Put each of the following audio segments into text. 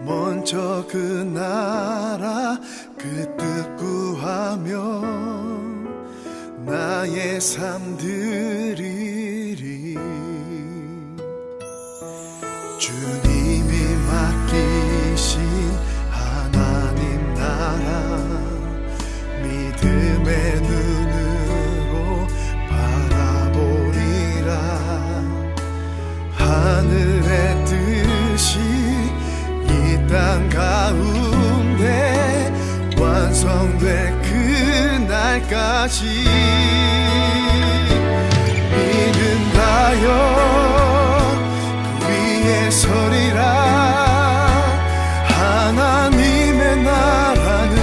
먼저 그 나라 그 뜻 구하며 나의 삶 드리리. 주님이 맡기신 하나님 나라 믿음의 눈으로 바라보리라. 하늘의 뜻이 이 땅 가운데 완성될 그날까지 믿는다요 그 위에 서리라. 하나님의 나라는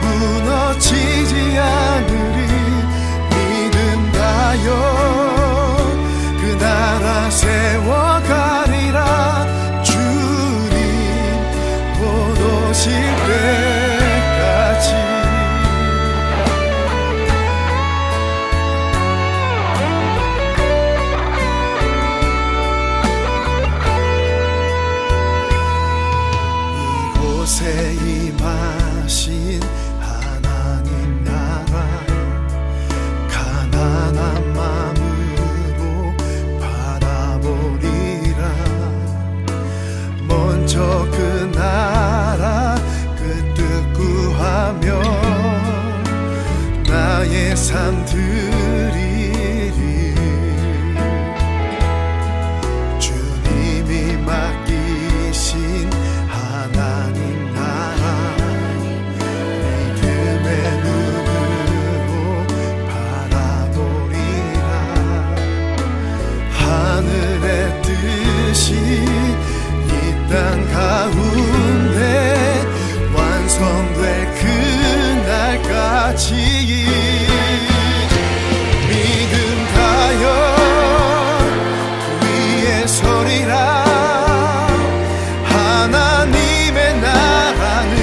무너지지 않으리. 믿는다요 그 나라 세워가리라. 주님 곧 오실 때까지. 이곳에 임하신 하나님 나라 가난한 마음으로 바라보리라. 먼저 그 나라 그 뜻 구하며 나의 삶 드리리. 주님이 맡기신 하나님 나라 믿음의 눈으로 바라보리라. 하늘의 뜻이 이 땅 가운데 완성될 그날까지 믿음하여 그 위에 서리라. 하나님의 나라는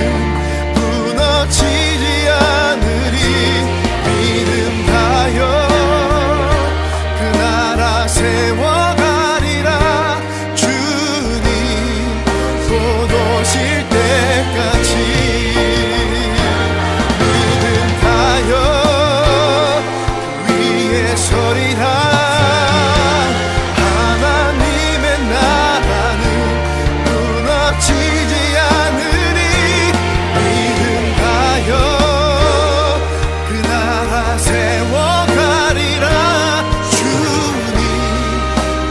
무너지지 않으리. 믿음하여 그 나라 세워가리라. 주님 곧 오실 때까지 믿음하여 그 위에 서리라. 하나님의 나라는 무너지지 않으리. 믿음하여 그 나라 세워가리라. 주님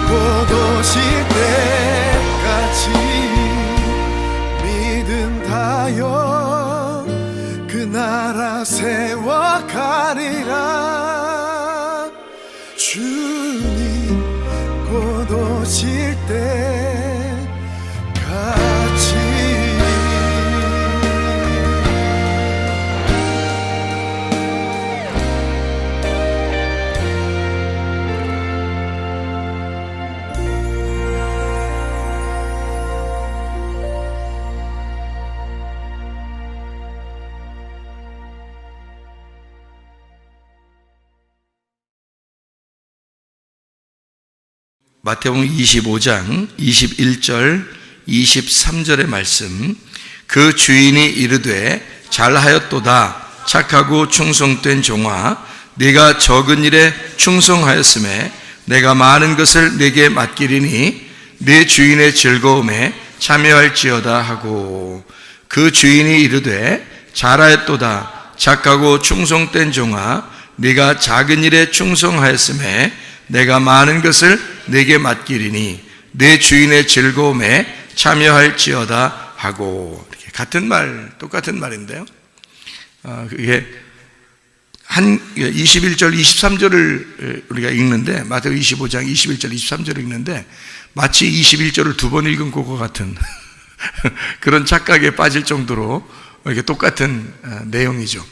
곧 오실 때까지 믿음하여 그 나라 세워가리라. 주님 곧 오실 때까지. 마태복음 25장 21절 23절의 말씀. 그 주인이 이르되 잘하였도다 착하고 충성된 종아, 네가 적은 일에 충성하였음에 내가 많은 것을 네게 맡기리니 네 주인의 즐거움에 참여할지어다 하고. 그 주인이 이르되 잘하였도다 착하고 충성된 종아, 네가 작은 일에 충성하였음에 내가 많은 것을 네게 맡기리니 내 주인의 즐거움에 참여할지어다 하고. 이렇게 같은 말, 똑같은 말인데요. 그게 한 21절, 23절을 우리가 읽는데, 마태복음 25장 21절, 23절을 읽는데 마치 21절을 두 번 읽은 것과 같은 그런 착각에 빠질 정도로 이렇게 똑같은 내용이죠.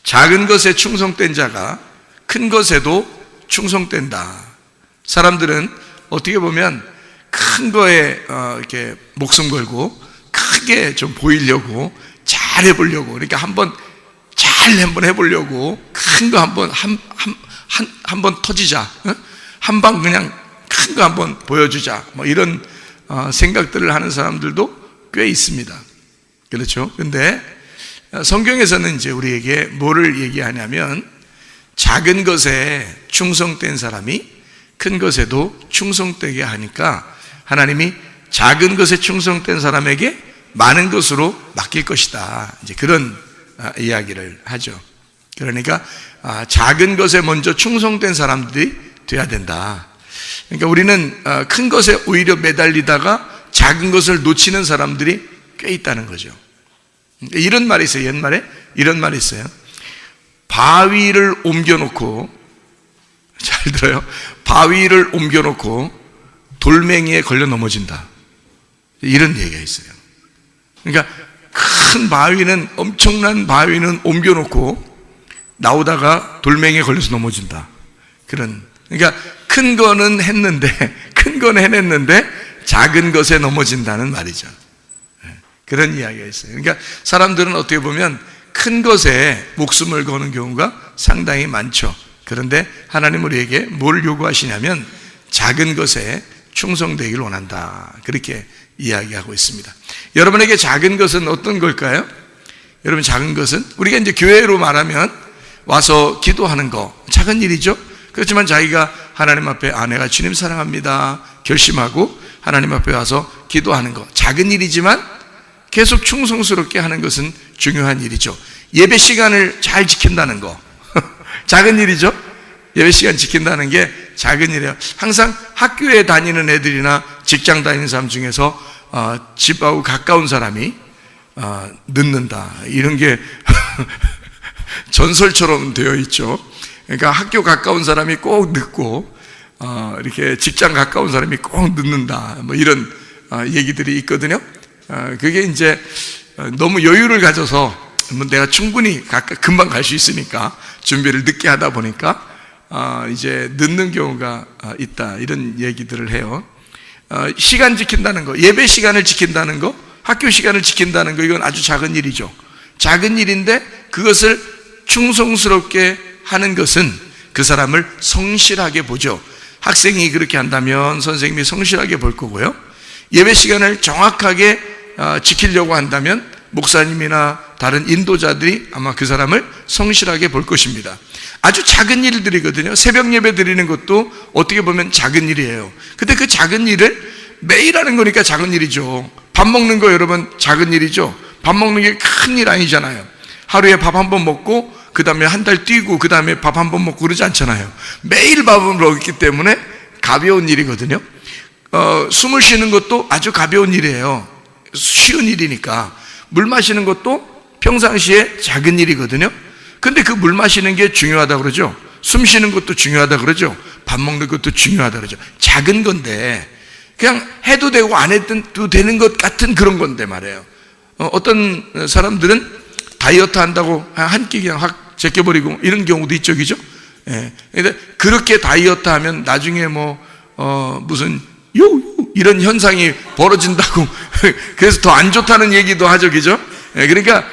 작은 것에 충성된 자가 큰 것에도 충성된다. 사람들은 어떻게 보면 큰 거에 이렇게 목숨 걸고 크게 좀 보이려고 잘 해보려고, 그러니까 한번 해보려고 큰 거 한번 터지자, 한 방 그냥 큰 거 한번 보여주자, 뭐 이런 생각들을 하는 사람들도 꽤 있습니다. 그렇죠? 근데 성경에서는 이제 우리에게 뭐를 얘기하냐면, 작은 것에 충성된 사람이 큰 것에도 충성되게 하니까 하나님이 작은 것에 충성된 사람에게 많은 것으로 맡길 것이다, 이제 그런 이야기를 하죠. 그러니까 작은 것에 먼저 충성된 사람들이 돼야 된다. 그러니까 우리는 큰 것에 오히려 매달리다가 작은 것을 놓치는 사람들이 꽤 있다는 거죠. 이런 말이 있어요. 옛말에 이런 말이 있어요. 바위를 옮겨놓고, 잘 들어요, 바위를 옮겨놓고 돌멩이에 걸려 넘어진다, 이런 얘기가 있어요. 그러니까 큰 바위는, 엄청난 바위는 옮겨놓고 나오다가 돌멩이에 걸려서 넘어진다, 그런. 그러니까 큰 거는 했는데, 큰 건 해냈는데 작은 것에 넘어진다는 말이죠. 그런 이야기가 있어요. 그러니까 사람들은 어떻게 보면 큰 것에 목숨을 거는 경우가 상당히 많죠. 그런데 하나님 우리에게 뭘 요구하시냐면 작은 것에 충성되기를 원한다, 그렇게 이야기하고 있습니다. 여러분에게 작은 것은 어떤 걸까요? 여러분, 작은 것은 우리가 이제 교회로 말하면 와서 기도하는 거 작은 일이죠. 그렇지만 자기가 하나님 앞에 내가 주님 사랑합니다 결심하고 하나님 앞에 와서 기도하는 거 작은 일이지만 계속 충성스럽게 하는 것은 중요한 일이죠. 예배 시간을 잘 지킨다는 거 작은 일이죠. 예배 시간 지킨다는 게 작은 일이에요. 항상 학교에 다니는 애들이나 직장 다니는 사람 중에서 집하고 가까운 사람이 늦는다, 이런 게 전설처럼 되어 있죠. 그러니까 학교 가까운 사람이 꼭 늦고 이렇게 직장 가까운 사람이 꼭 늦는다, 뭐 이런 얘기들이 있거든요. 그게 이제 너무 여유를 가져서 내가 충분히 금방 갈 수 있으니까 준비를 늦게 하다 보니까 이제 늦는 경우가 있다, 이런 얘기들을 해요. 시간 지킨다는 거, 예배 시간을 지킨다는 거, 학교 시간을 지킨다는 거, 이건 아주 작은 일이죠. 작은 일인데 그것을 충성스럽게 하는 것은 그 사람을 성실하게 보죠. 학생이 그렇게 한다면 선생님이 성실하게 볼 거고요. 예배 시간을 정확하게 지키려고 한다면 목사님이나 다른 인도자들이 아마 그 사람을 성실하게 볼 것입니다. 아주 작은 일들이거든요. 새벽 예배 드리는 것도 어떻게 보면 작은 일이에요. 근데 그 작은 일을 매일 하는 거니까 작은 일이죠. 밥 먹는 거 여러분 작은 일이죠. 밥 먹는 게 큰 일 아니잖아요. 하루에 밥 한 번 먹고 그 다음에 한 달 뛰고 그 다음에 밥 한 번 먹고 그러지 않잖아요. 매일 밥을 먹기 때문에 가벼운 일이거든요. 숨을 쉬는 것도 아주 가벼운 일이에요. 쉬운 일이니까. 물 마시는 것도 평상시에 작은 일이거든요. 근데 그 물 마시는 게 중요하다고 그러죠. 숨 쉬는 것도 중요하다고 그러죠. 밥 먹는 것도 중요하다고 그러죠. 작은 건데 그냥 해도 되고 안 해도 되는 것 같은 그런 건데 말이에요. 어떤 사람들은 다이어트 한다고 한 끼 그냥 확 제껴버리고 이런 경우도 있죠, 그죠? 예. 근데 그렇게 다이어트 하면 나중에 무슨 이런 현상이 벌어진다고 그래서 더 안 좋다는 얘기도 하죠, 그죠? 예. 그러니까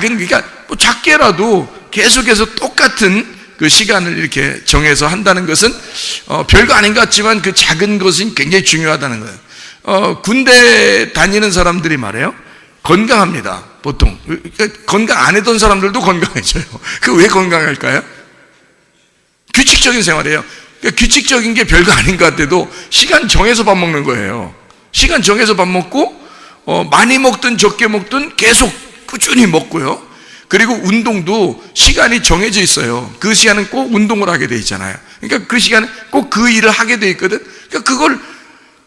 그러니까 뭐 작게라도 계속해서 똑같은 그 시간을 이렇게 정해서 한다는 것은 별거 아닌 것 같지만 그 작은 것은 굉장히 중요하다는 거예요. 군대 다니는 사람들이 말해요. 건강합니다, 보통. 그러니까 건강 안 했던 사람들도 건강해져요. 그 왜 건강할까요? 규칙적인 생활이에요. 그러니까 규칙적인 게 별거 아닌 것 같아도 시간 정해서 밥 먹는 거예요. 시간 정해서 밥 먹고 많이 먹든 적게 먹든 계속 꾸준히 먹고요. 그리고 운동도 시간이 정해져 있어요. 그 시간은 꼭 운동을 하게 돼 있잖아요. 그러니까 그 시간에 꼭 그 일을 하게 돼 있거든. 그러니까 그걸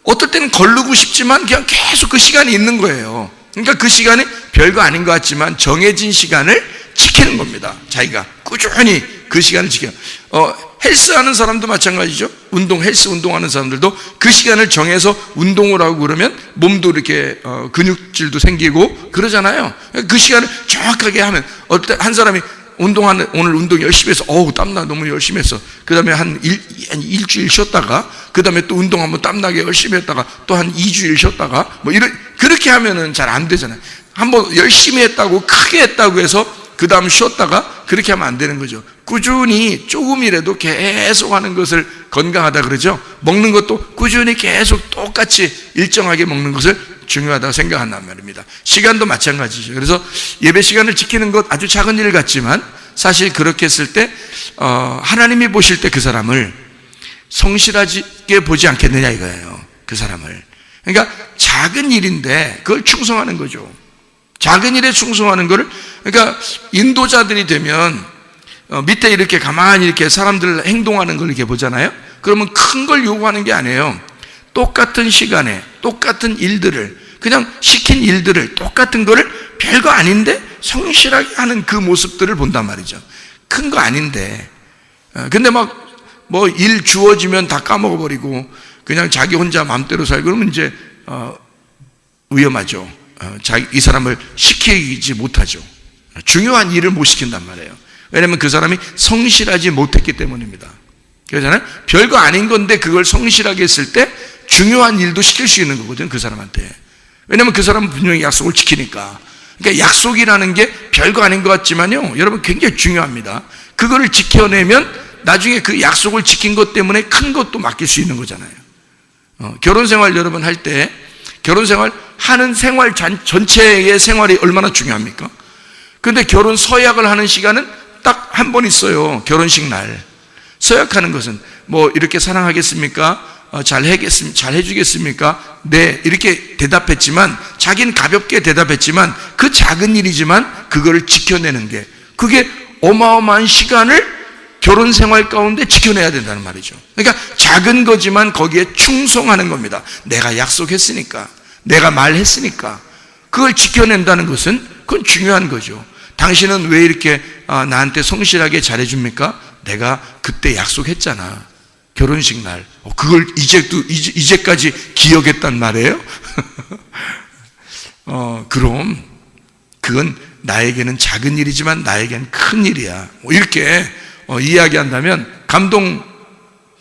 어떨 때는 거르고 싶지만 그냥 계속 그 시간이 있는 거예요. 그러니까 그 시간이 별거 아닌 것 같지만 정해진 시간을 지키는 겁니다. 자기가 꾸준히 그 시간을 지켜요. 헬스하는 사람도 마찬가지죠. 헬스 운동하는 사람들도 그 시간을 정해서 운동을 하고 그러면 몸도 이렇게 근육질도 생기고 그러잖아요. 그 시간을 정확하게 하면 한 사람이 오늘 운동 열심히 해서 땀나 너무 열심히 했어. 그 다음에 한 일주일 쉬었다가 그 다음에 또 운동 한번 땀나게 열심히 했다가 또 한 2주일 쉬었다가 그렇게 하면은 잘 안 되잖아요. 한번 열심히 했다고 크게 했다고 해서 그 다음 쉬었다가 그렇게 하면 안 되는 거죠. 꾸준히 조금이라도 계속 하는 것을 건강하다 그러죠. 먹는 것도 꾸준히 계속 똑같이 일정하게 먹는 것을 중요하다고 생각한단 말입니다. 시간도 마찬가지죠. 그래서 예배 시간을 지키는 것 아주 작은 일 같지만 사실 그렇게 했을 때 하나님이 보실 때 그 사람을 성실하게 보지 않겠느냐 이거예요. 그 사람을. 그러니까 작은 일인데 그걸 충성하는 거죠. 작은 일에 충성하는 거를, 그러니까 인도자들이 되면 밑에 이렇게 가만히 이렇게 사람들 행동하는 걸 이렇게 보잖아요. 그러면 큰 걸 요구하는 게 아니에요. 똑같은 시간에 똑같은 일들을, 그냥 시킨 일들을 똑같은 거를 별거 아닌데 성실하게 하는 그 모습들을 본단 말이죠. 큰 거 아닌데. 근데 막 뭐 일 주어지면 다 까먹어버리고 그냥 자기 혼자 마음대로 살고 그러면 이제 위험하죠. 이 사람을 시키지 못하죠. 중요한 일을 못 시킨단 말이에요. 왜냐하면 그 사람이 성실하지 못했기 때문입니다. 그러잖아요. 별거 아닌 건데 그걸 성실하게 했을 때 중요한 일도 시킬 수 있는 거거든요. 그 사람한테. 왜냐하면 그 사람은 분명히 약속을 지키니까. 그러니까 약속이라는 게 별거 아닌 것 같지만요, 여러분 굉장히 중요합니다. 그거를 지켜내면 나중에 그 약속을 지킨 것 때문에 큰 것도 맡길 수 있는 거잖아요. 결혼 생활 여러분 할 때 결혼 생활 하는 생활 전체의 생활이 얼마나 중요합니까? 그런데 결혼 서약을 하는 시간은 딱 한 번 있어요. 결혼식 날. 서약하는 것은 뭐 이렇게 사랑하겠습니까? 잘 해주겠습니까? 네, 이렇게 대답했지만, 자기는 가볍게 대답했지만 그 작은 일이지만 그거를 지켜내는 게, 그게 어마어마한 시간을 결혼 생활 가운데 지켜내야 된다는 말이죠. 그러니까 작은 거지만 거기에 충성하는 겁니다. 내가 약속했으니까, 내가 말했으니까 그걸 지켜낸다는 것은 그건 중요한 거죠. 당신은 왜 이렇게 나한테 성실하게 잘해줍니까? 내가 그때 약속했잖아. 결혼식 날. 그걸 이제까지 기억했단 말이에요? 그럼 그건 나에게는 작은 일이지만 나에게는 큰 일이야. 이렇게 이야기한다면 감동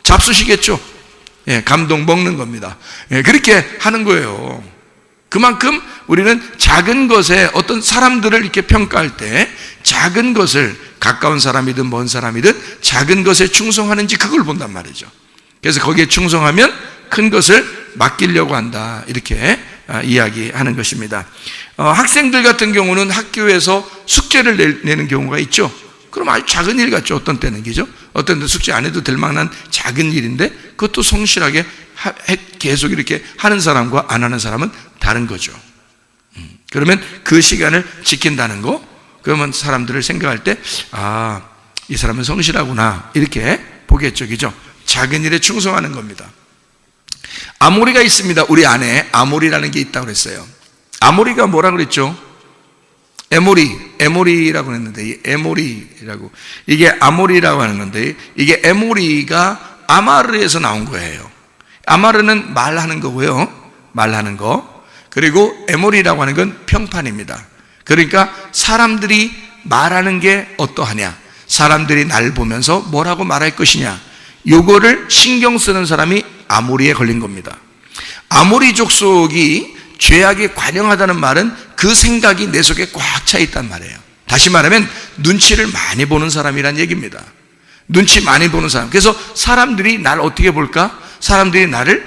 잡수시겠죠? 예, 감동 먹는 겁니다. 예, 그렇게 하는 거예요. 그만큼 우리는 작은 것에 어떤 사람들을 이렇게 평가할 때 작은 것을, 가까운 사람이든 먼 사람이든 작은 것에 충성하는지 그걸 본단 말이죠. 그래서 거기에 충성하면 큰 것을 맡기려고 한다, 이렇게 이야기하는 것입니다. 학생들 같은 경우는 학교에서 숙제를 내는 경우가 있죠. 그럼 아주 작은 일 같죠. 어떤 때는, 그죠? 어떤 때는 숙제 안 해도 될 만한 작은 일인데 그것도 성실하게 계속 이렇게 하는 사람과 안 하는 사람은 다른 거죠. 그러면 그 시간을 지킨다는 거, 그러면 사람들을 생각할 때 이 사람은 성실하구나, 이렇게 보겠죠. 그죠? 작은 일에 충성하는 겁니다. 아모리가 있습니다. 우리 안에 아모리라는 게 있다고 그랬어요. 아모리가 뭐라고 그랬죠? 에모리라고 했는데, 에모리라고, 이게 아모리라고 하는 건데, 이게 에모리가 아마르에서 나온 거예요. 아마르는 말하는 거고요. 말하는 거. 그리고 에모리라고 하는 건 평판입니다. 그러니까 사람들이 말하는 게 어떠하냐, 사람들이 날 보면서 뭐라고 말할 것이냐, 요거를 신경 쓰는 사람이 아모리에 걸린 겁니다. 아모리 족속이 죄악에 관영하다는 말은 그 생각이 내 속에 꽉 차 있단 말이에요. 다시 말하면 눈치를 많이 보는 사람이란 얘기입니다. 눈치 많이 보는 사람. 그래서 사람들이 날 어떻게 볼까? 사람들이 나를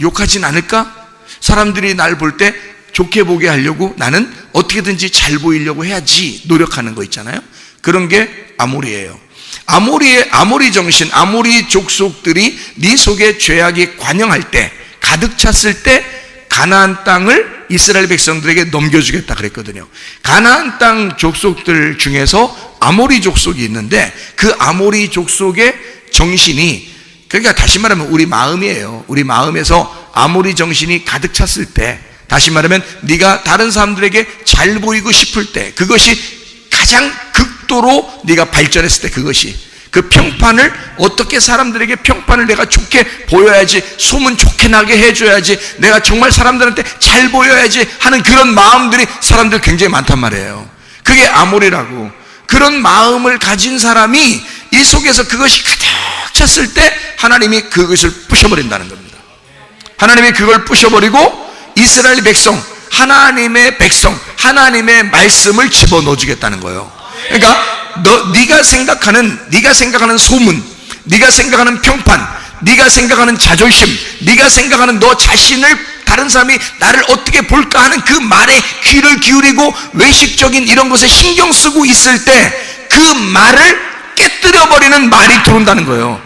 욕하진 않을까? 사람들이 날 볼 때 좋게 보게 하려고 나는 어떻게든지 잘 보이려고 해야지 노력하는 거 있잖아요. 그런 게 아모리예요. 아모리 정신, 아모리 족속들이 네 속에 죄악이 관영할 때, 가득 찼을 때 가나안 땅을 이스라엘 백성들에게 넘겨주겠다 그랬거든요. 가나안 땅 족속들 중에서 아모리 족속이 있는데 그 아모리 족속의 정신이, 그러니까 다시 말하면 우리 마음이에요. 우리 마음에서 아모리 정신이 가득 찼을 때, 다시 말하면 네가 다른 사람들에게 잘 보이고 싶을 때, 그것이 가장 극도로 네가 발전했을 때, 그것이 그 평판을, 어떻게 사람들에게 평판을 내가 좋게 보여야지, 소문 좋게 나게 해줘야지, 내가 정말 사람들한테 잘 보여야지 하는 그런 마음들이 사람들 굉장히 많단 말이에요. 그게 아모리라고. 그런 마음을 가진 사람이 이 속에서 그것이 가득 찼을 때 하나님이 그것을 부셔버린다는 겁니다. 하나님이 그걸 부셔버리고 이스라엘 백성, 하나님의 백성, 하나님의 말씀을 집어넣어주겠다는 거예요. 그러니까 네가 생각하는 소문, 네가 생각하는 평판, 네가 생각하는 자존심, 네가 생각하는 너 자신을 다른 사람이 나를 어떻게 볼까 하는 그 말에 귀를 기울이고 외식적인 이런 것에 신경 쓰고 있을 때 그 말을 깨뜨려 버리는 말이 들어온다는 거예요.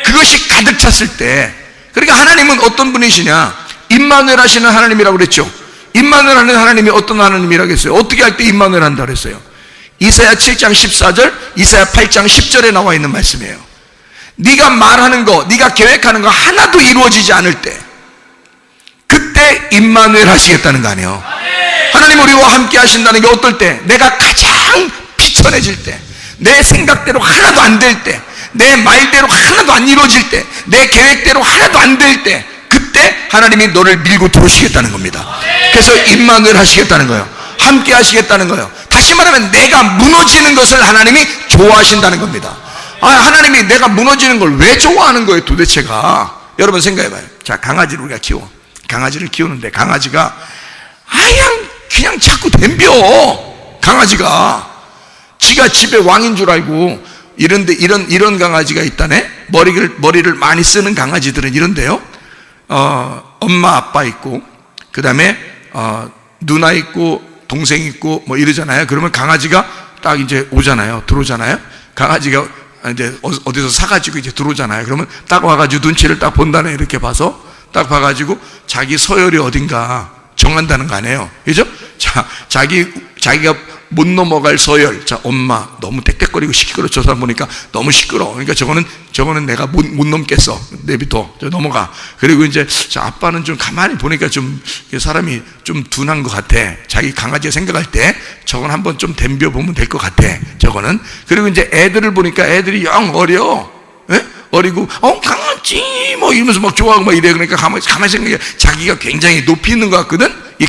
그것이 가득 찼을 때. 그러니까 하나님은 어떤 분이시냐? 임마누엘 하시는 하나님이라고 그랬죠. 임마누엘 하는 하나님이 어떤 하나님이라고 했어요? 어떻게 할 때 임마누엘 한다고 그랬어요? 이사야 7장 14절, 이사야 8장 10절에 나와 있는 말씀이에요. 네가 말하는 거, 네가 계획하는 거 하나도 이루어지지 않을 때, 그때 임마누엘 하시겠다는 거 아니에요. 하나님 우리와 함께 하신다는 게 어떨 때? 내가 가장 비천해질 때, 내 생각대로 하나도 안 될 때, 내 말대로 하나도 안 이루어질 때, 내 계획대로 하나도 안 될 때, 그때 하나님이 너를 밀고 들어오시겠다는 겁니다. 그래서 임마누엘 하시겠다는 거예요. 함께 하시겠다는 거예요. 다시 말하면 내가 무너지는 것을 하나님이 좋아하신다는 겁니다. 하나님이 내가 무너지는 걸 왜 좋아하는 거예요 도대체가? 여러분 생각해봐요. 자, 강아지를 우리가 키워. 강아지를 키우는데 강아지가 그냥 자꾸 덤벼. 강아지가 지가 집의 왕인 줄 알고 이런데 이런 강아지가 있다네. 머리를 많이 쓰는 강아지들은 이런데요. 엄마 아빠 있고 그 다음에 누나 있고 동생 있고 뭐 이러잖아요. 그러면 강아지가 딱 이제 오잖아요. 들어오잖아요. 강아지가 이제 어디서 사가지고 이제 들어오잖아요. 그러면 딱 와가지고 눈치를 딱 본다네. 이렇게 봐서 딱 봐가지고 자기 서열이 어딘가 정한다는 거 아니에요. 그죠? 자, 자기가 못 넘어갈 서열. 자, 엄마 너무 땡땡거리고 시끄러. 저 사람 보니까 너무 시끄러. 그러니까 저거는 내가 못 넘겠어. 내비둬. 저 넘어가. 그리고 이제 자, 아빠는 좀 가만히 보니까 좀 사람이 좀 둔한 것 같아. 자기 강아지가 생각할 때 저건 한번 좀 덤벼 보면 될 것 같아. 저거는. 그리고 이제 애들을 보니까 애들이 영 어려. 예? 어리고 강아지 뭐 이러면서 막 좋아하고 막 이래. 그러니까 가만히 생각해. 자기가 굉장히 높이 있는 것 같거든. 이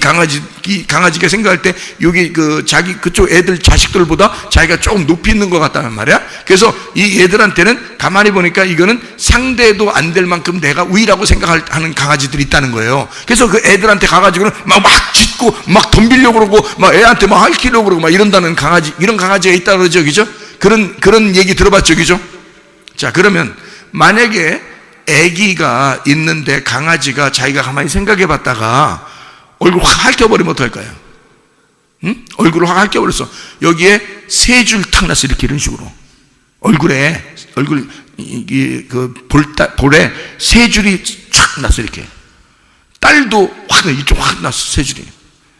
강아지가 생각할 때 여기 그쪽 애들 자식들보다 자기가 조금 높이 있는 것 같다는 말이야. 그래서 이 애들한테는 가만히 보니까 이거는 상대도 안 될 만큼 내가 우위라고 생각하는 강아지들이 있다는 거예요. 그래서 그 애들한테 가가지고는 막 짖고 막 덤비려고 그러고 막 애한테 막 핥히려고 그러고 막 이런다는 강아지, 이런 강아지가 있다 그러죠. 그죠? 그런 얘기 들어봤죠. 그죠? 자, 그러면 만약에 아기가 있는데 강아지가 자기가 가만히 생각해 봤다가 얼굴 확 핥혀버리면 어떡할까요? 응? 얼굴을 확 핥혀버렸어. 여기에 세 줄 탁 났어. 이렇게 이런 식으로. 얼굴에 볼에 세 줄이 촥 났어. 이렇게. 딸도 이쪽 확 났어. 세 줄이.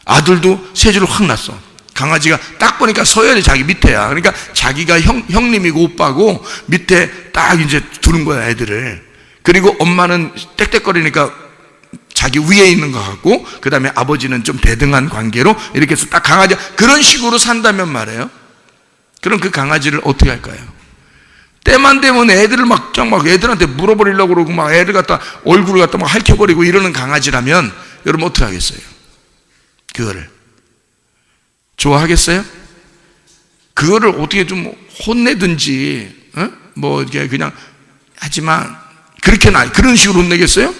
아들도 세 줄을 확 났어. 강아지가 딱 보니까 서열이 자기 밑에야. 그러니까 자기가 형님이고 오빠고 밑에 딱 이제 두는 거야, 애들을. 그리고 엄마는 떽떽거리니까 자기 위에 있는 것 같고, 그 다음에 아버지는 좀 대등한 관계로 이렇게 해서 딱 강아지가 그런 식으로 산다면 말이에요. 그럼 그 강아지를 어떻게 할까요? 때만 되면 애들을 막 애들한테 물어버리려고 그러고 막 애들 갖다 얼굴을 갖다 막 핥혀버리고 이러는 강아지라면 여러분 어떻게 하겠어요? 그거를 좋아하겠어요? 그거를 어떻게 좀 혼내든지, 뭐 이렇게 그냥 하지만 그렇게는 그런 식으로 혼내겠어요?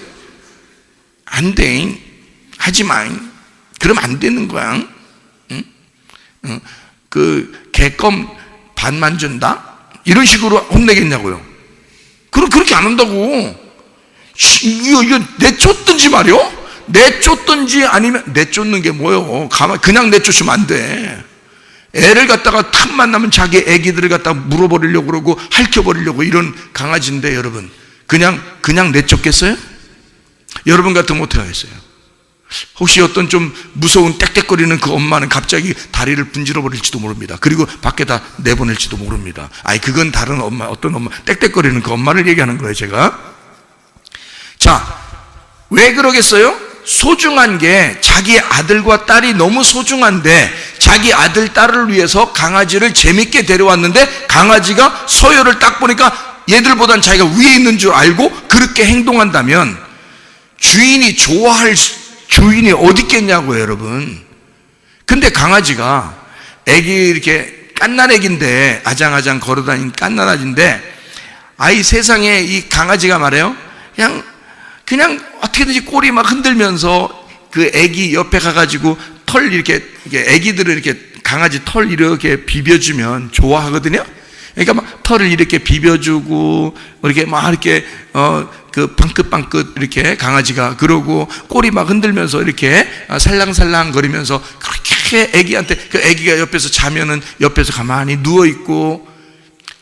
안 돼. 하지마. 그러면 안 되는 거야. 응? 그 개껌 반만 준다? 이런 식으로 혼내겠냐고요. 그렇게 안 한다고. 이거 내쫓든지 말이요. 내쫓든지 아니면 내쫓는 게 뭐요? 그냥 내쫓으면 안 돼. 애를 갖다가 틈만 나면 자기 애기들을 갖다가 물어버리려고 그러고 핥혀버리려고 이런 강아지인데 여러분 그냥 내쫓겠어요? 여러분 같으면 어떻게 하겠어요? 혹시 어떤 좀 무서운 떽떽거리는 그 엄마는 갑자기 다리를 분질러 버릴지도 모릅니다. 그리고 밖에다 내보낼지도 모릅니다. 그건 다른 엄마, 어떤 엄마, 떽떽거리는 그 엄마를 얘기하는 거예요, 제가. 자, 왜 그러겠어요? 소중한 게 자기 아들과 딸이 너무 소중한데 자기 아들, 딸을 위해서 강아지를 재밌게 데려왔는데 강아지가 서열을 딱 보니까 얘들보단 자기가 위에 있는 줄 알고 그렇게 행동한다면 주인이 좋아할 주인이 어디 있겠냐고요, 여러분. 근데 강아지가 애기 이렇게 깐난 애기인데 아장아장 걸어다니는 깐난 아기인데 세상에 이 강아지가 말해요. 그냥 어떻게든지 꼬리 막 흔들면서 그 애기 옆에 가가지고 털 이렇게 애기들을 이렇게 강아지 털 이렇게 비벼주면 좋아하거든요. 그러니까 막 털을 이렇게 비벼주고 이렇게 막 이렇게 그 방긋방긋 이렇게 강아지가 그러고 꼬리 막 흔들면서 이렇게 살랑살랑 거리면서 그렇게 애기한테, 그 애기가 옆에서 자면은 옆에서 가만히 누워 있고,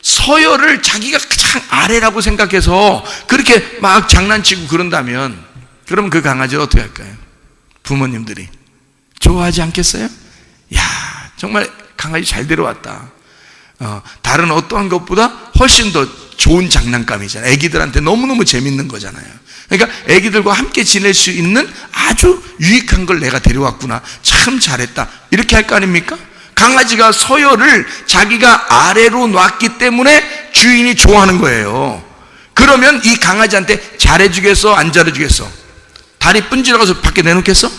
서열을 자기가 가장 아래라고 생각해서 그렇게 막 장난치고 그런다면, 그러면 그 강아지를 어떻게 할까요? 부모님들이 좋아하지 않겠어요? 야, 정말 강아지 잘 데려왔다. 다른 어떠한 것보다 훨씬 더 좋은 장난감이잖아요. 애기들한테 너무너무 재밌는 거잖아요. 그러니까 애기들과 함께 지낼 수 있는 아주 유익한 걸 내가 데려왔구나, 참 잘했다, 이렇게 할 거 아닙니까? 강아지가 서열을 자기가 아래로 놨기 때문에 주인이 좋아하는 거예요. 그러면 이 강아지한테 잘해주겠어, 안 잘해주겠어? 다리 분질러가서 밖에 내놓겠어?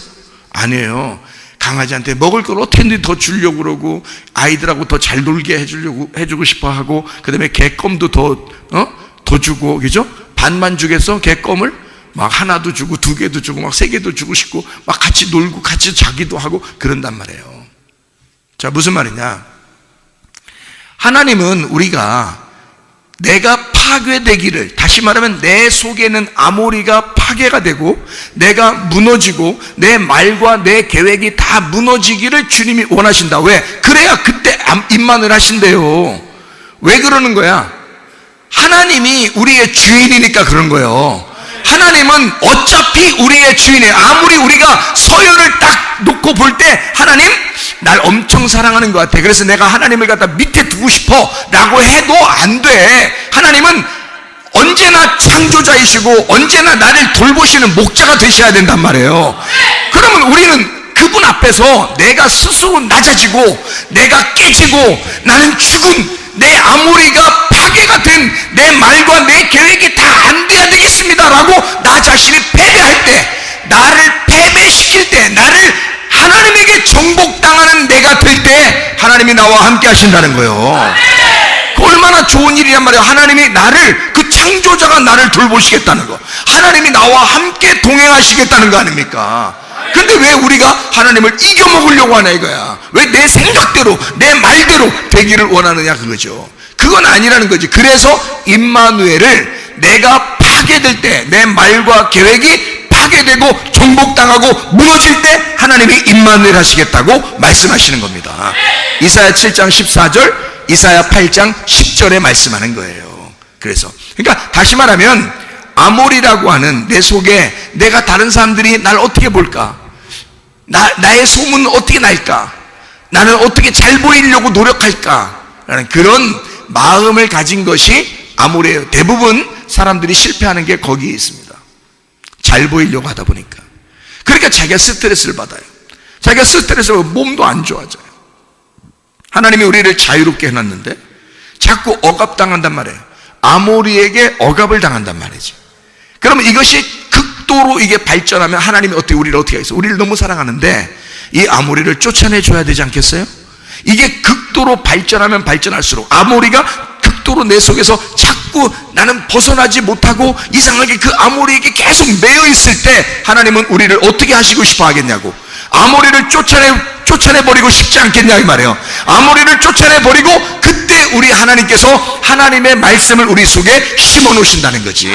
아니에요. 강아지한테 먹을 걸 어떻게든 더 주려고 그러고, 아이들하고 더 잘 놀게 해주고 싶어 하고, 그 다음에 개껌도 더 주고, 그죠? 반만 주겠어? 개껌을? 막 하나도 주고, 2개도 주고, 막 3개도 주고 싶고, 막 같이 놀고, 같이 자기도 하고, 그런단 말이에요. 자, 무슨 말이냐? 하나님은 우리가 내가 파괴되기를, 다시 말하면 내 속에는 아모리가 파괴가 되고 내가 무너지고 내 말과 내 계획이 다 무너지기를 주님이 원하신다. 왜? 그래야 그때 임만을 하신대요. 왜 그러는 거야? 하나님이 우리의 주인이니까 그런 거예요. 하나님은 어차피 우리의 주인이에요. 아무리 우리가 서열을 딱 놓고 볼 때 하나님 날 엄청 사랑하는 것 같아, 그래서 내가 하나님을 갖다 밑에 두고 싶어 라고 해도 안 돼. 하나님은 언제나 창조자이시고 언제나 나를 돌보시는 목자가 되셔야 된단 말이에요. 그러면 우리는 그분 앞에서 내가 스스로 낮아지고 내가 깨지고 나는 죽은 내 아모리가 파괴가 된 내 말과 내 계획이 다 안 돼야 되겠습니다 라고 나 자신이 패배할 때, 나를 패배시킬 때, 나를 하나님에게 정복당하는 내가 될 때 하나님이 나와 함께 하신다는 거예요. 그 얼마나 좋은 일이란 말이에요. 하나님이 나를, 그 창조자가 나를 돌보시겠다는 거, 하나님이 나와 함께 동행하시겠다는 거 아닙니까? 근데 왜 우리가 하나님을 이겨먹으려고 하나 이거야. 왜 내 생각대로 내 말대로 되기를 원하느냐 그거죠. 그건 아니라는 거지. 그래서 임마누엘을 내가 파괴될 때, 내 말과 계획이 파괴되고 정복당하고 무너질 때 하나님이 임마누엘 하시겠다고 말씀하시는 겁니다. 이사야 7장 14절, 이사야 8장 10절에 말씀하는 거예요. 그래서 그러니까 다시 말하면 아모리라고 하는 내 속에 내가 다른 사람들이 날 어떻게 볼까, 나의 소문은 어떻게 날까, 나는 어떻게 잘 보이려고 노력할까 라는 그런 마음을 가진 것이 아모리예요. 대부분 사람들이 실패하는 게 거기에 있습니다. 잘 보이려고 하다 보니까. 그러니까 자기가 스트레스를 받아요. 자기가 스트레스를 받고 몸도 안 좋아져요. 하나님이 우리를 자유롭게 해놨는데 자꾸 억압당한단 말이에요. 아모리에게 억압을 당한단 말이죠. 그러면 이것이 극도로 이게 발전하면 하나님이 우리를 어떻게 하겠어요? 우리를 너무 사랑하는데 이 아모리를 쫓아내줘야 되지 않겠어요? 이게 극도로 발전하면 발전할수록, 아모리가 극도로 내 속에서 자꾸 나는 벗어나지 못하고 이상하게 그 아모리에게 계속 매여 있을 때 하나님은 우리를 어떻게 하시고 싶어 하겠냐고. 아모리를 쫓아내버리고 싶지 않겠냐 이 말이에요. 아모리를 쫓아내버리고 그때 우리 하나님께서 하나님의 말씀을 우리 속에 심어 놓으신다는 거지.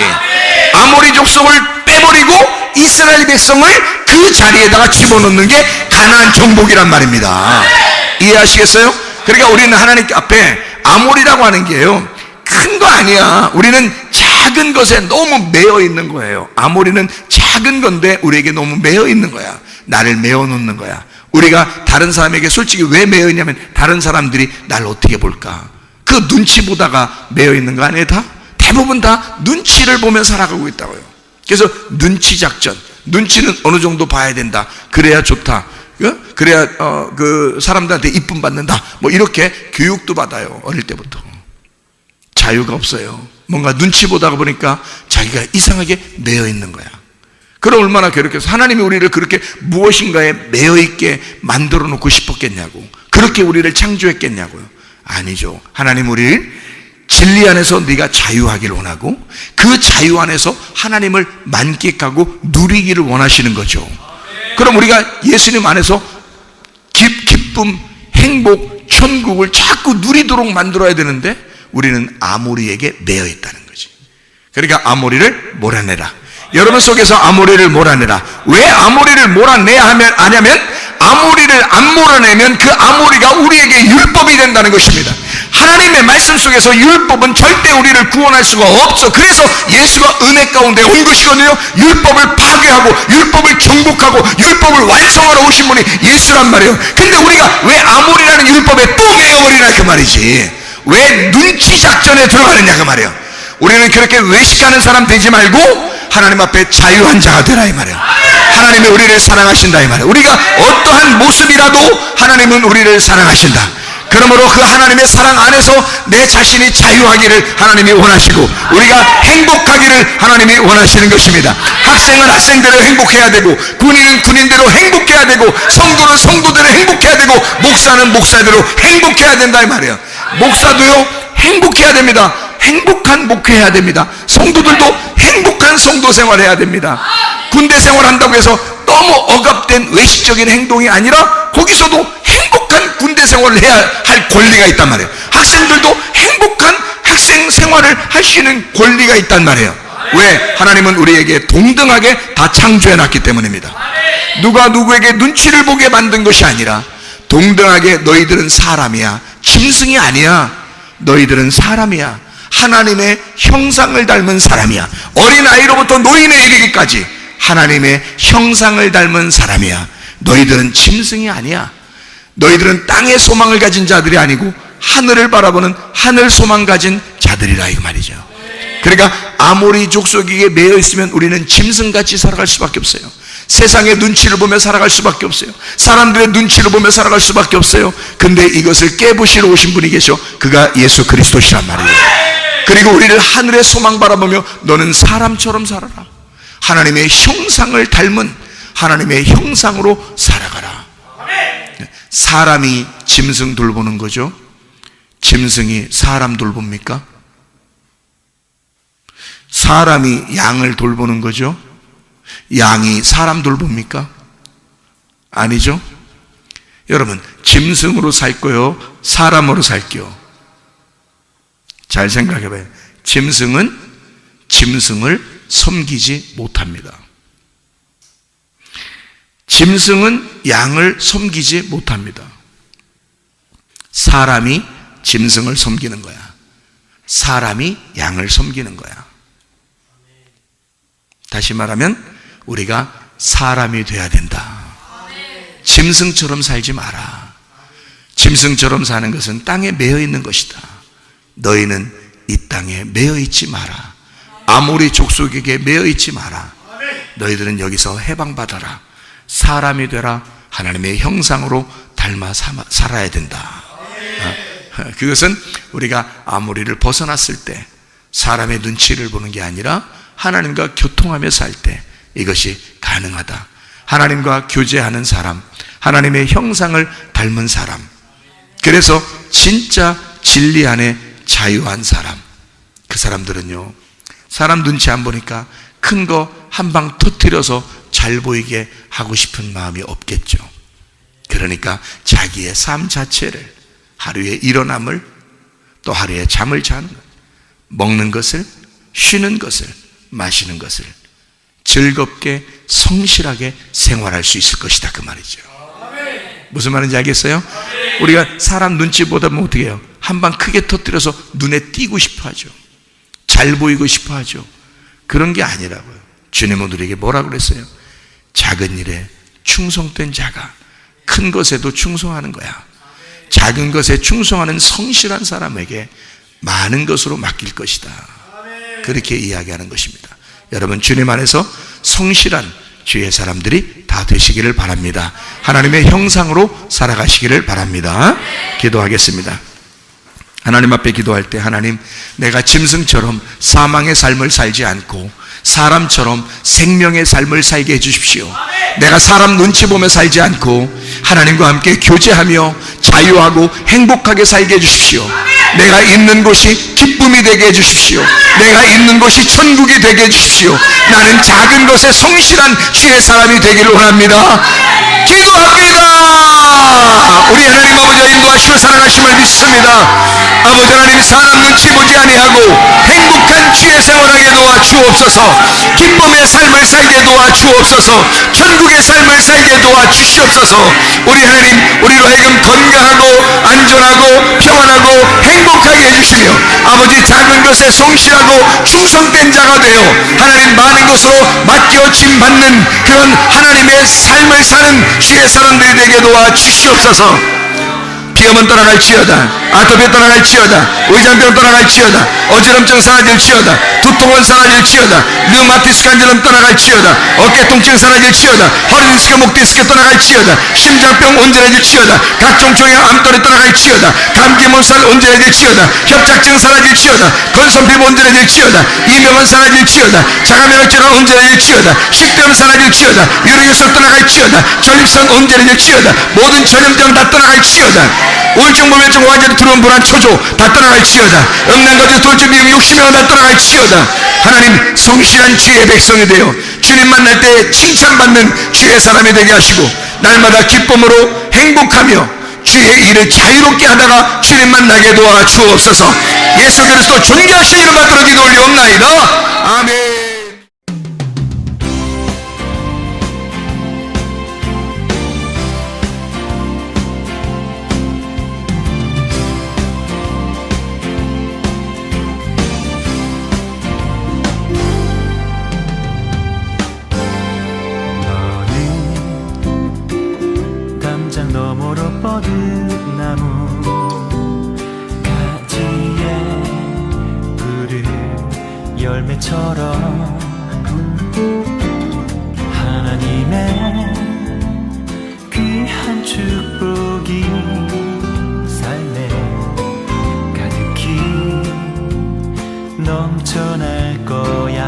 아모리 족속을 빼버리고 이스라엘 백성을 그 자리에다가 집어넣는 게 가나안 정복이란 말입니다. 이해하시겠어요? 그러니까 우리는 하나님 앞에 아모리라고 하는 게요, 큰 거 아니야. 우리는 작은 것에 너무 매여 있는 거예요. 아모리는 작은 건데 우리에게 너무 매여 있는 거야. 나를 매어 놓는 거야. 우리가 다른 사람에게 솔직히 왜 매여 있냐면 다른 사람들이 날 어떻게 볼까, 그 눈치 보다가 매여 있는 거 아니에요? 대부분 다 눈치를 보며 살아가고 있다고요. 그래서 눈치 작전, 눈치는 어느 정도 봐야 된다, 그래야 좋다, 그래야 그 사람들한테 이쁨 받는다, 뭐 이렇게 교육도 받아요. 어릴 때부터. 자유가 없어요. 뭔가 눈치 보다가 보니까 자기가 이상하게 매여 있는 거야. 그럼 얼마나 괴롭겠어. 하나님이 우리를 그렇게 무엇인가에 매여 있게 만들어 놓고 싶었겠냐고, 그렇게 우리를 창조했겠냐고요. 아니죠. 하나님 우리를 진리 안에서 네가 자유하기를 원하고 그 자유 안에서 하나님을 만끽하고 누리기를 원하시는 거죠. 그럼 우리가 예수님 안에서 기쁨, 행복, 천국을 자꾸 누리도록 만들어야 되는데 우리는 아모리에게 매여 있다는 거지. 그러니까 아모리를 몰아내라. 여러분 속에서 아모리를 몰아내라. 왜 아모리를 몰아내야 하냐면 아모리를 안 몰아내면 그 아모리가 우리에게 율법이 된다는 것입니다. 하나님의 말씀 속에서 율법은 절대 우리를 구원할 수가 없어. 그래서 예수가 은혜 가운데 온 것이거든요. 율법을 파괴하고 율법을 정복하고 율법을 완성하러 오신 분이 예수란 말이에요. 근데 우리가 왜 아모리라는 율법에 또 매여버리나 그 말이지. 왜 눈치 작전에 들어가느냐 그 말이에요. 우리는 그렇게 외식하는 사람 되지 말고 하나님 앞에 자유한 자가 되라 이 말이에요. 하나님이 우리를 사랑하신다 이 말이에요. 우리가 어떠한 모습이라도 하나님은 우리를 사랑하신다. 그러므로 그 하나님의 사랑 안에서 내 자신이 자유하기를 하나님이 원하시고 우리가 행복하기를 하나님이 원하시는 것입니다. 학생은 학생대로 행복해야 되고 군인은 군인대로 행복해야 되고 성도는 성도대로 행복해야 되고 목사는 목사대로 행복해야 된다 이 말이에요. 목사도요 행복해야 됩니다. 행복한 목회해야 됩니다. 성도들도 행복한 성도 생활해야 됩니다. 군대 생활한다고 해서 너무 억압된 외식적인 행동이 아니라 거기서도 행복한 군대 생활을 해야 할 권리가 있단 말이에요. 학생들도 행복한 학생 생활을 할 수 있는 권리가 있단 말이에요. 왜? 하나님은 우리에게 동등하게 다 창조해놨기 때문입니다. 누가 누구에게 눈치를 보게 만든 것이 아니라 동등하게 너희들은 사람이야. 짐승이 아니야. 너희들은 사람이야. 하나님의 형상을 닮은 사람이야. 어린아이로부터 노인에 이르기까지 하나님의 형상을 닮은 사람이야. 너희들은 짐승이 아니야. 너희들은 땅의 소망을 가진 자들이 아니고 하늘을 바라보는 하늘 소망 가진 자들이라 이 말이죠. 그러니까 아모리 족속에게 매여 있으면 우리는 짐승같이 살아갈 수밖에 없어요. 세상의 눈치를 보며 살아갈 수밖에 없어요. 사람들의 눈치를 보며 살아갈 수밖에 없어요. 근데 이것을 깨부시러 오신 분이 계셔. 그가 예수 그리스도시란 말이에요. 그리고 우리를 하늘의 소망 바라보며 너는 사람처럼 살아라. 하나님의 형상을 닮은 하나님의 형상으로 살아가라. 사람이 짐승 돌보는 거죠. 짐승이 사람 돌봅니까? 사람이 양을 돌보는 거죠. 양이 사람 돌봅니까? 아니죠. 여러분, 짐승으로 살 거요, 사람으로 살게요. 잘 생각해봐요. 짐승은 짐승을 섬기지 못합니다. 짐승은 양을 섬기지 못합니다. 사람이 짐승을 섬기는 거야. 사람이 양을 섬기는 거야. 다시 말하면 우리가 사람이 돼야 된다. 짐승처럼 살지 마라. 짐승처럼 사는 것은 땅에 매여 있는 것이다. 너희는 이 땅에 매여 있지 마라. 아모리 족속에게 매여 있지 마라. 너희들은 여기서 해방받아라. 사람이 되라. 하나님의 형상으로 닮아 살아야 된다. 그것은 우리가 아모리를 벗어났을 때 사람의 눈치를 보는 게 아니라 하나님과 교통하며 살 때 이것이 가능하다. 하나님과 교제하는 사람, 하나님의 형상을 닮은 사람, 그래서 진짜 진리 안에 자유한 사람, 그 사람들은요 사람 눈치 안 보니까 큰 거 한 방 터뜨려서 잘 보이게 하고 싶은 마음이 없겠죠. 그러니까 자기의 삶 자체를, 하루의 일어남을, 또 하루의 잠을 자는 것, 먹는 것을, 쉬는 것을, 마시는 것을 즐겁게 성실하게 생활할 수 있을 것이다 그 말이죠. 무슨 말인지 알겠어요? 우리가 사람 눈치 보다 보면 어떻게 해요? 한 방 크게 터뜨려서 눈에 띄고 싶어 하죠. 잘 보이고 싶어 하죠. 그런 게 아니라고요. 주님은 우리에게 뭐라고 그랬어요? 작은 일에 충성된 자가 큰 것에도 충성하는 거야. 작은 것에 충성하는 성실한 사람에게 많은 것으로 맡길 것이다. 그렇게 이야기하는 것입니다. 여러분, 주님 안에서 성실한 주의 사람들이 다 되시기를 바랍니다. 하나님의 형상으로 살아가시기를 바랍니다. 기도하겠습니다. 하나님 앞에 기도할 때, 하나님, 내가 짐승처럼 사망의 삶을 살지 않고 사람처럼 생명의 삶을 살게 해주십시오. 내가 사람 눈치 보며 살지 않고 하나님과 함께 교제하며 자유하고 행복하게 살게 해주십시오. 내가 있는 곳이 기쁨이 되게 해주십시오. 내가 있는 곳이 천국이 되게 해주십시오. 나는 작은 것에 성실한 주의 사람이 되기를 원합니다. 기도합니다. 우리 하나님 아버지가 인도하시고 사랑하심을 믿습니다. 아버지 하나님, 사람 눈치 보지 아니하고 행복한 주의 생활하게 도와주옵소서. 기쁨의 삶을 살게 도와주옵소서. 천국의 삶을 살게 도와주시옵소서. 우리 하나님, 우리로 하여금 건강하고 안전하고 평안하고 행복하게 해주시며, 아버지 작은 것에 성실하고 충성된 자가 되어 하나님 많은 것으로 맡겨짐 받는 그런 하나님의 삶을 사는 주의 사람들이 되게 도와주시옵소서. 비염은 떠나갈지어다, 아토피 떠나갈지어다, 의장병 떠나갈지어다, 어지럼증 사라질지어다, 두통은 사라질지어다, 류마티스 관절염 떠나갈지어다, 어깨 통증 사라질지어다, 허리 디스크, 목 디스크 떠나갈지어다, 심장병 온전해질지어다, 각종 종양 암돌이 떠나갈지어다, 감기 몸살 온전해질지어다, 협착증 사라질지어다, 건선피부 온전해질지어다, 이명은 사라질지어다, 자가면역질환 온전해질지어다, 식도염 사라질지어다, 유리결석 떠나갈지어다, 전립선 온전해질지어다, 모든 전염병 다 떠나갈지어다, 우울증, 무면증, 완전히 두려움, 불안, 초조 다 떠나갈지어다, 음란거지, 돌출, 미움, 욕심이 다 떠나갈지어다. 하나님, 성실한 주의 백성이 되어 주님 만날 때 칭찬받는 주의 사람이 되게 하시고, 날마다 기쁨으로 행복하며 주의 일을 자유롭게 하다가 주님 만나게 도와주옵소서. 예수 그리스도 존귀하신 이름 받들어 기도 올리옵나이다. 아멘. 너머로 뻗은 나무 가지에 푸른 열매처럼 하나님의 귀한 축복이 삶에 가득히 넘쳐날 거야.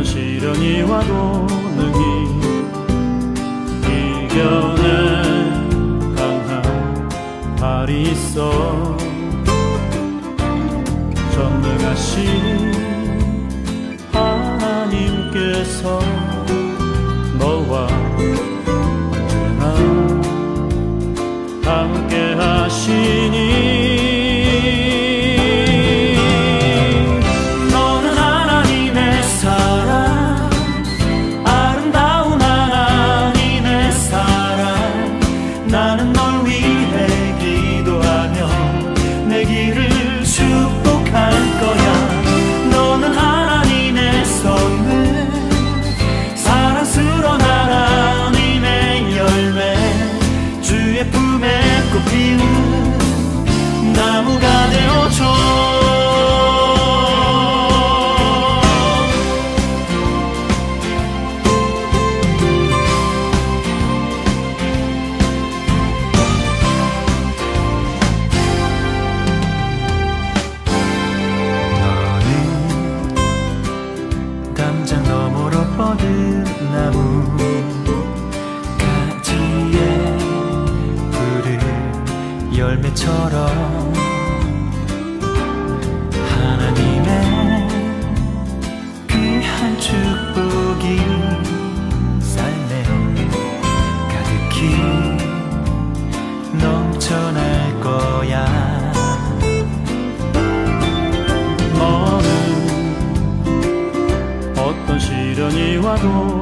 시련이 와도 능히 이겨낼 강한 발이 있어. 전능하신 하나님께서 너와 언제나 함께 하시니 나무가 되어줘. 너는 담장 너머로 뻗은 나무 가지에 푸른 열매처럼 하나님의 귀한 축복이 삶에 가득히 넘쳐날 거야. 너는 어떤 시련이 와도